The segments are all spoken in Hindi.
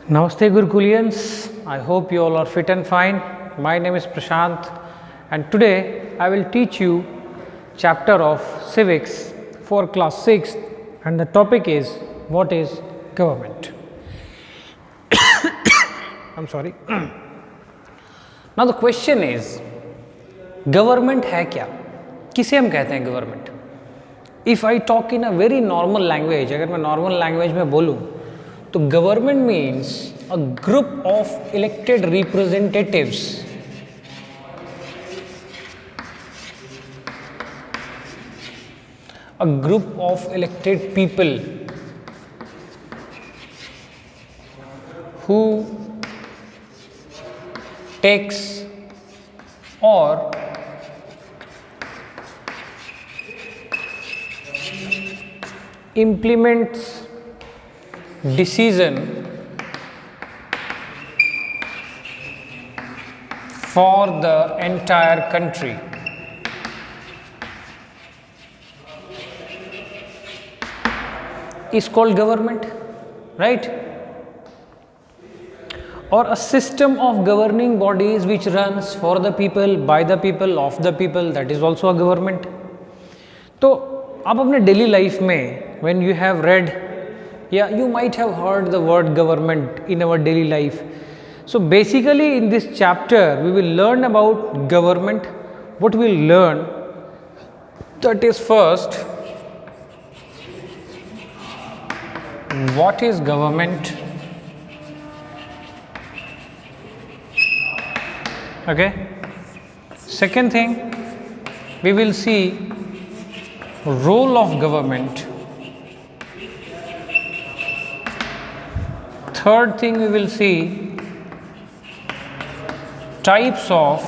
Namaste Gurukulians, I hope you all are fit and fine. My name is Prashant and today I will teach you chapter of civics for class 6 and the topic is what is government. I'm sorry. Now the question is government है क्या, किसे हम कहते हैं government. If I talk in a very normal language, अगर मैं नॉर्मल लैंग्वेज में बोलूँ तो government means a group of elected representatives a group of elected people who takes or implements decision for the entire country. Is called government, right? Or a system of governing bodies which runs for the people, by the people, of the people, that is also a government. तो आप अपने daily life में when you have read, yeah, you might have heard the word government in our daily life. So basically in this chapter we will learn about government. What we will learn, that is first, what is government? Okay. Second thing, we will see role of government. Third thing, we will see types of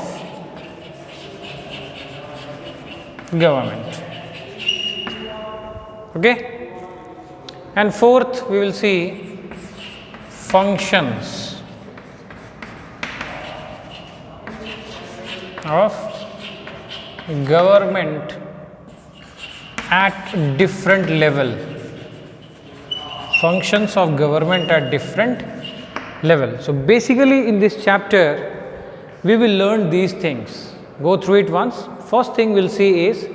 government. Okay. And fourth, we will see functions of government at different level. Functions of government at different level. So basically in this chapter we will learn these things. Go through it once. First thing we'll see is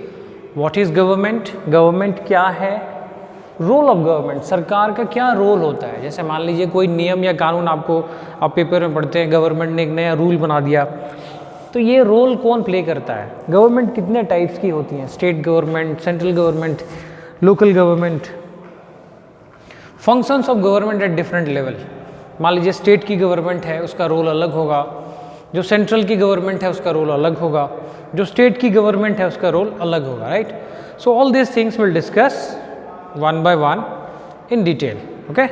what is government, government क्या है, रोल ऑफ गवर्नमेंट, सरकार का क्या रोल होता है. जैसे मान लीजिए कोई नियम या कानून आप पेपर में पढ़ते हैं, गवर्नमेंट ने एक नया रूल बना दिया, तो ये रोल कौन प्ले करता है. गवर्नमेंट कितने टाइप्स की होती हैं, state government, central government, local government. Functions of government at different level. मान लीजिए स्टेट की गवर्नमेंट है, उसका रोल अलग होगा, जो सेंट्रल की गवर्नमेंट है उसका रोल अलग होगा, जो स्टेट की गवर्नमेंट है उसका रोल अलग होगा, right. So all this things will discuss one by one in detail. Okay,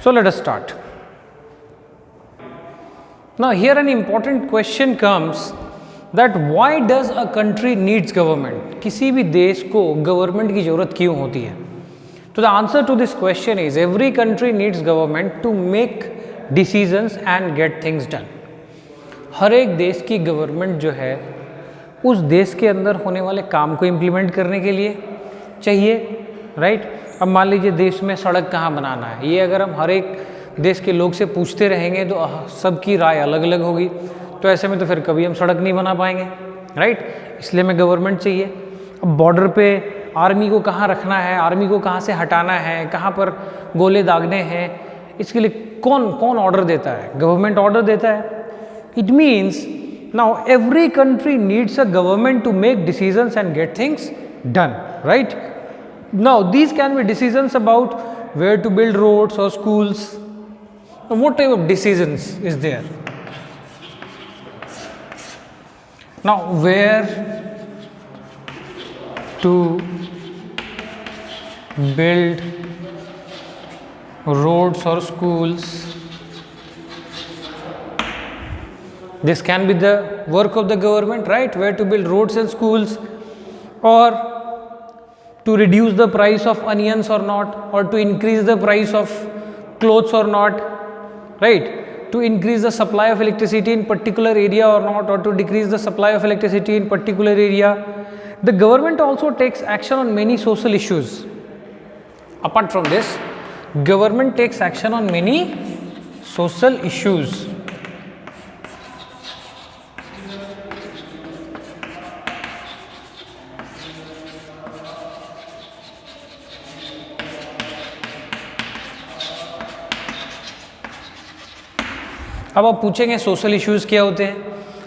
so let us start. Now here an important question comes that why does a country needs government? किसी भी देश को गवर्नमेंट की ज़रूरत क्यों होती है. तो the answer to this question is every country needs government to make decisions and get things done. हर एक देश की गवर्नमेंट जो है उस देश के अंदर होने वाले काम को इम्प्लीमेंट करने के लिए चाहिए, राइट. अब मान लीजिए देश में सड़क कहाँ बनाना है, ये अगर हम हर एक देश के लोग से पूछते रहेंगे तो सबकी राय अलग अलग होगी, तो ऐसे में तो फिर कभी हम सड़क नहीं बना पाएंगे, राइट. इसलिए हमें गवर्नमेंट चाहिए. अब बॉर्डर पे आर्मी को कहाँ रखना है, आर्मी को कहाँ से हटाना है, कहाँ पर गोले दागने हैं, इसके लिए कौन ऑर्डर देता है, गवर्नमेंट ऑर्डर देता है. It means now every country needs a government to make decisions and get things done, right. Now these can be decisions about where to build roads or schools. Now, what type of decisions is there? Now where to build roads or schools, this can be the work of the government, right. Where to build roads and schools, or to reduce the price of onions or not, or to increase the price of clothes or not, right. To increase the supply of electricity in particular area or not, or to decrease the supply of electricity in particular area. The government also takes action on many social issues. Apart from this, government takes action on many social issues. अब आप पूछेंगे सोशल इश्यूज़ क्या होते हैं।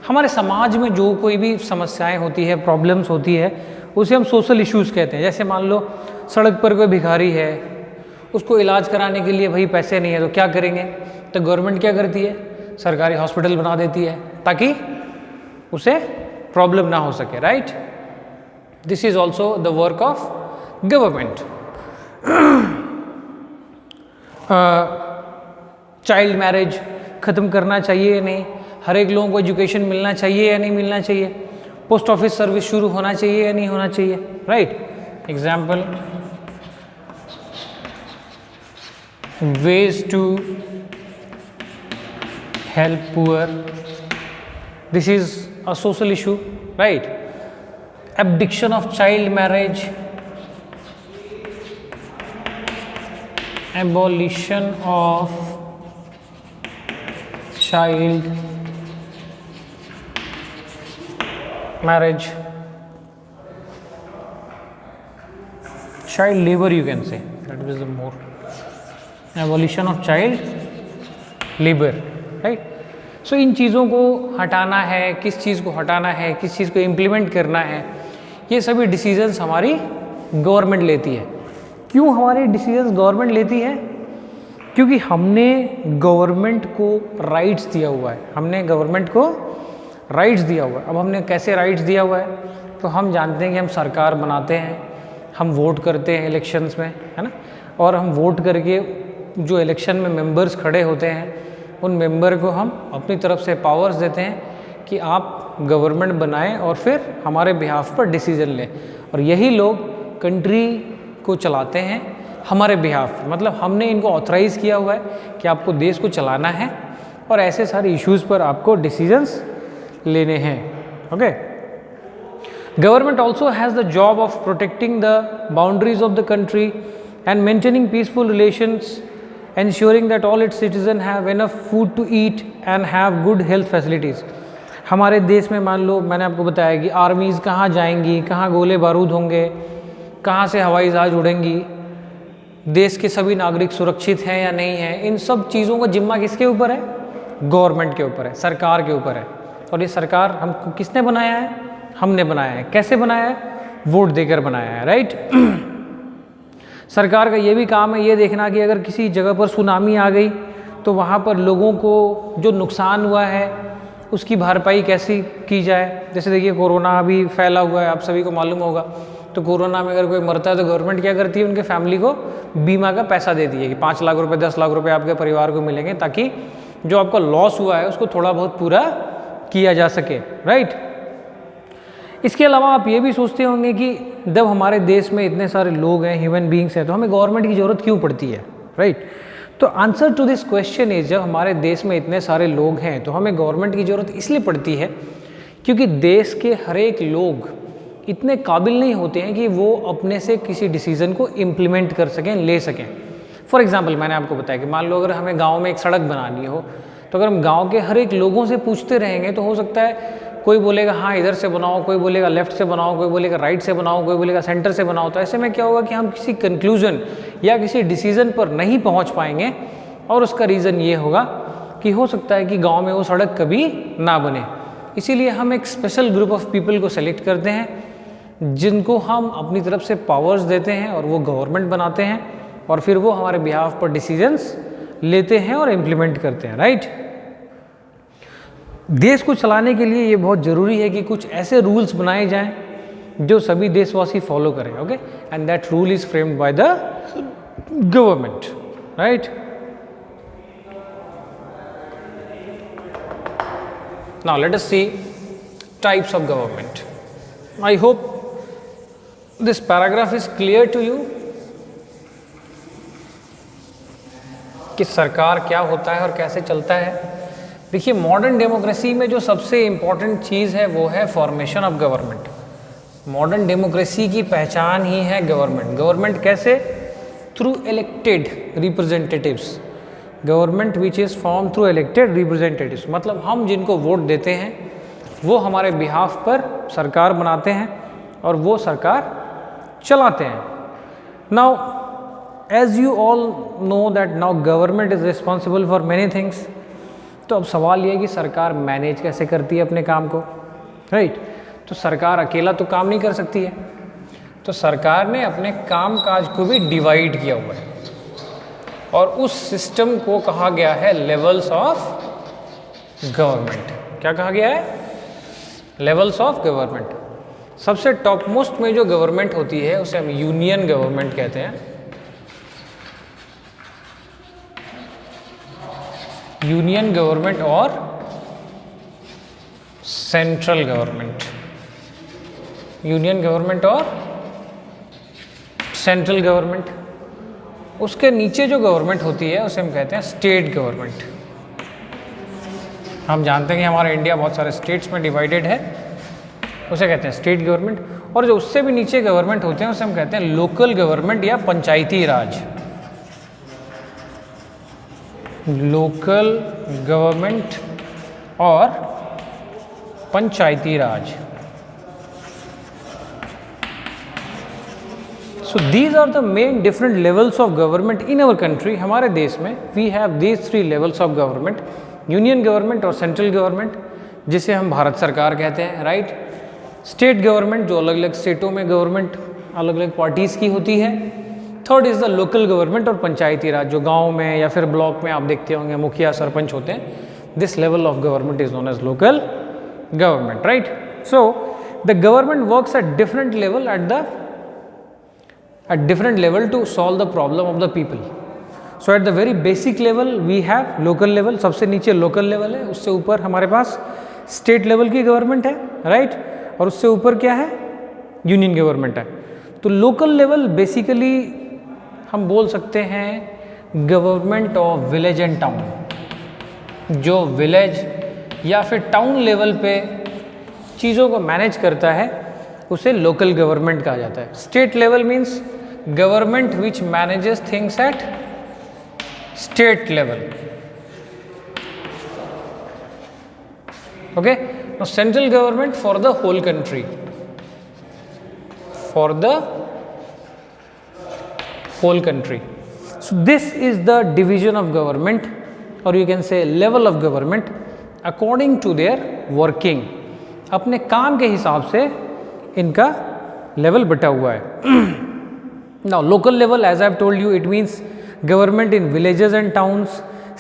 हमारे समाज में जो कोई भी समस्याएं होती है, प्रॉब्लम्स होती है, उसे हम सोशल इश्यूज़ कहते हैं। जैसे मान लो सड़क पर कोई भिखारी है, उसको इलाज कराने के लिए भाई पैसे नहीं है, तो क्या करेंगे? तो गवर्नमेंट क्या करती है? सरकारी हॉस्पिटल बना देती है ताकि उसे प्रॉब्लम ना हो सके, right? This is also the work of government. Child marriage ख़त्म करना चाहिए या नहीं? हर एक लोगों को एजुकेशन मिलना चाहिए या नहीं मिलना चाहिए? पोस्ट ऑफिस सर्विस शुरू होना चाहिए या नहीं होना चाहिए, right? Example, ways to help poor, this is a social issue, right? Abdiction of child marriage, abolition of child marriage, child labor you can say, that is the more evolution of child labour, right? So इन चीज़ों को हटाना है, किस चीज़ को हटाना है, किस चीज़ को इम्प्लीमेंट करना है, ये सभी डिसीजंस हमारी गवर्नमेंट लेती है। क्यों हमारी डिसीजंस गवर्नमेंट लेती है? क्योंकि हमने गवर्नमेंट को राइट्स दिया हुआ है, हमने गवर्नमेंट को राइट्स दिया हुआ है। अब हमने कैसे राइट्स दिया हुआ है? तो हम जानते हैं कि हम सरकार बनाते हैं, हम वोट करते हैं इलेक्शंस में, है ना? और हम वोट करके जो इलेक्शन में मेंबर्स खड़े होते हैं, उन मेंबर को हम अपनी तरफ से पावर्स देते हैं कि आप गवर्नमेंट बनाएं और फिर हमारे बिहाफ पर डिसीजन लें। और यही लोग कंट्री को चलाते हैं हमारे बिहाफ, मतलब हमने इनको ऑथराइज़ किया हुआ है कि आपको देश को चलाना है और ऐसे सारे इश्यूज़ पर आपको डिसीजंस लेने हैं, okay? Government also has the job of protecting the boundaries of the country and maintaining peaceful relations, ensuring that all its citizens have enough food to eat and have good health facilities। हमारे देश में मान लो, मैंने आपको बताया कि आर्मीज़ कहाँ जाएंगी, कहाँ गोले बारूद होंगे, कहाँ से हवाई जहाज उड़ेंगी, देश के सभी नागरिक सुरक्षित हैं या नहीं हैं, इन सब चीज़ों का जिम्मा किसके ऊपर है? गवर्नमेंट के ऊपर है, सरकार के ऊपर है। और ये सरकार हमको किसने बनाया है? हमने बनाया है। कैसे बनाया है? वोट देकर बनाया है, राइट? सरकार का ये भी काम है ये देखना कि अगर किसी जगह पर सुनामी आ गई तो वहाँ पर लोगों को जो नुकसान हुआ है उसकी भरपाई कैसी की जाए। जैसे देखिए कोरोना अभी फैला हुआ है, आप सभी को मालूम होगा। तो कोरोना में अगर कोई मरता है तो गवर्नमेंट क्या करती है? उनके फैमिली को बीमा का पैसा देती है कि 5 लाख रुपए 10 लाख रुपए आपके परिवार को मिलेंगे, ताकि जो आपका लॉस हुआ है उसको थोड़ा बहुत पूरा किया जा सके, राइट? इसके अलावा आप ये भी सोचते होंगे कि जब हमारे देश में इतने सारे लोग हैं, ह्यूमन बींग्स हैं, तो हमें गवर्नमेंट की ज़रूरत क्यों पड़ती है, राइट? तो answer to this question is, जब हमारे देश में इतने सारे लोग हैं तो हमें गवर्नमेंट की ज़रूरत इसलिए पड़ती है क्योंकि देश के हर एक लोग इतने काबिल नहीं होते हैं कि वो अपने से किसी डिसीज़न को इम्प्लीमेंट कर सकें, ले सकें। फॉर एग्जाम्पल, मैंने आपको बताया कि मान लो अगर हमें गाँव में एक सड़क बनानी हो, तो अगर हम गाँव के हर एक लोगों से पूछते रहेंगे तो हो सकता है कोई बोलेगा हाँ इधर से बनाओ, कोई बोलेगा लेफ्ट से बनाओ, कोई बोलेगा राइट से बनाओ, कोई बोलेगा सेंटर से बनाओ। तो ऐसे में क्या होगा कि हम किसी कंक्लूजन या किसी डिसीजन पर नहीं पहुंच पाएंगे। और उसका रीज़न ये होगा कि हो सकता है कि गांव में वो सड़क कभी ना बने। इसीलिए हम एक स्पेशल ग्रुप ऑफ पीपल को सेलेक्ट करते हैं जिनको हम अपनी तरफ से पावर्स देते हैं और वो गवर्नमेंट बनाते हैं और फिर वो हमारे बिहाफ पर डिसीजंस लेते हैं और इम्प्लीमेंट करते हैं, राइट? देश को चलाने के लिए ये बहुत ज़रूरी है कि कुछ ऐसे रूल्स बनाए जाएं जो सभी देशवासी फॉलो करें, okay? And that rule is framed by the government, right? Now let us see types of government. I hope this paragraph is clear to you कि सरकार क्या होता है और कैसे चलता है। देखिए, मॉडर्न डेमोक्रेसी में जो सबसे इम्पॉर्टेंट चीज़ है वो है formation of government. Modern democracy की पहचान ही है गवर्नमेंट। गवर्नमेंट कैसे? Through elected representatives. Government which is form through elected representatives, मतलब हम जिनको वोट देते हैं वो हमारे बिहाफ पर सरकार बनाते हैं और वो सरकार चलाते हैं. Now as you all know that now government is responsible for many things. तो अब सवाल ये है कि सरकार मैनेज कैसे करती है अपने काम को, राइट? तो सरकार अकेला तो काम नहीं कर सकती है, तो सरकार ने अपने काम काज को भी डिवाइड किया हुआ है और उस सिस्टम को कहा गया है लेवल्स ऑफ गवर्नमेंट. क्या कहा गया है? Levels of government. सबसे टॉप मोस्ट में जो गवर्नमेंट होती है उसे हम यूनियन गवर्नमेंट कहते हैं. यूनियन गवर्नमेंट और सेंट्रल गवर्नमेंट. यूनियन गवर्नमेंट और सेंट्रल गवर्नमेंट. उसके नीचे जो गवर्नमेंट होती है उसे हम कहते हैं स्टेट गवर्नमेंट. हम जानते हैं कि हमारा इंडिया बहुत सारे स्टेट्स में डिवाइडेड है, उसे कहते हैं स्टेट गवर्नमेंट. और जो उससे भी नीचे गवर्नमेंट होते हैं उसे हम कहते हैं लोकल गवर्नमेंट या पंचायती राज. लोकल गवर्नमेंट और पंचायती राज. So these are the main different levels of government in our country. हमारे देश में we have these three levels of government, union government और सेंट्रल गवर्नमेंट, जिसे हम भारत सरकार कहते हैं, राइट? स्टेट गवर्नमेंट जो अलग अलग स्टेटों में गवर्नमेंट अलग अलग पार्टीज़ की होती है. Third is the local government और पंचायती राज जो गांव में या फिर ब्लॉक में आप देखते होंगे मुखिया सरपंच होते हैं. This level of government is known as local government, right? So the government works at different level at different level to solve the problem of the people. So at the very basic level we have local level, सबसे नीचे local level है, उससे ऊपर हमारे पास state level की गवर्नमेंट है, राइट? और उससे ऊपर क्या है? यूनियन गवर्नमेंट है. तो लोकल लेवल बेसिकली हम बोल सकते हैं government of village and town. जो विलेज या फिर टाउन लेवल पे चीज़ों को मैनेज करता है उसे लोकल गवर्नमेंट कहा जाता है. State level means government which manages things at state level. Okay, now central government for the whole country, for the whole country. So this is the division of government, or you can say level of government according to their working. अपने काम के हिसाब से इनका लेवल बटा हुआ है. Now local level, as I have told you, it means government in villages and towns.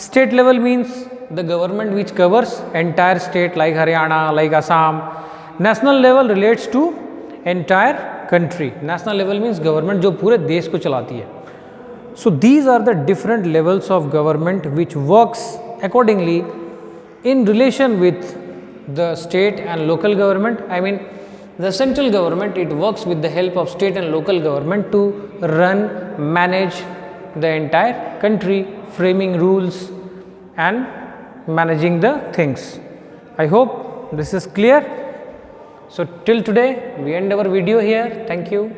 State level means the government which covers entire state like Haryana, like Assam. National level relates to entire country. National level means government जो पूरे देश को चलाती है. So these are the different levels of government which works accordingly in relation with the state and local government. I mean the central government, it works with the help of state and local government to run, manage the entire country, framing rules and managing the things. I hope this is clear. So till today we end our video here. Thank you.